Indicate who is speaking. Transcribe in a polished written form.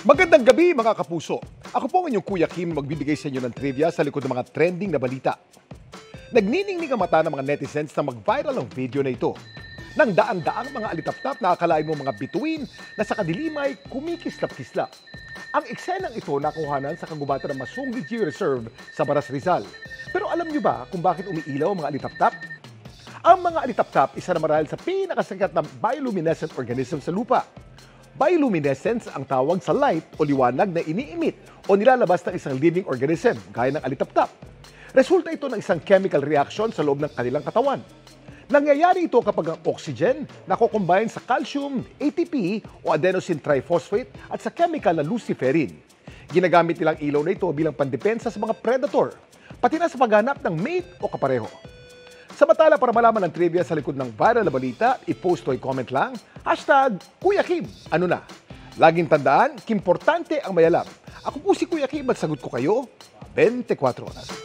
Speaker 1: Magandang gabi mga kapuso. Ako po ang inyong Kuya Kim magbibigay sa inyo ng trivia sa likod ng mga trending na balita. Nagniningning ang mata ng mga netizens na mag-viral ang video na ito. Nang daan-daang mga alitap-tap na akalain mo mga bituin na sa kadilimay kumikislap-kislap. Ang eksenang ito nakuhanan sa kagubatan ng Masunggi G Reserve sa Baras Rizal. Pero alam niyo ba kung bakit umiilaw ang mga alitap-tap? Ang mga alitap-tap isa na marahil sa pinakasikat na bioluminescent organism sa lupa. Bioluminescence ang tawag sa light o liwanag na iniimit o nilalabas ng isang living organism gaya ng alitap-tap. Resulta ito ng isang chemical reaction sa loob ng kanilang katawan. Nangyayari ito kapag ang oxygen nakocombine sa calcium, ATP o adenosine triphosphate at sa chemical na luciferin. Ginagamit nilang ilaw na ito bilang pandepensa sa mga predator, pati na sa paghanap ng mate o kapareho. Samantala, para malaman ang trivia sa likod ng viral na balita, i-post o i-comment lang, #Kuya Kim. Ano na? Laging tandaan, importante ang may alam. Ako po si Kuya Kim at sagot ko kayo 24 oras.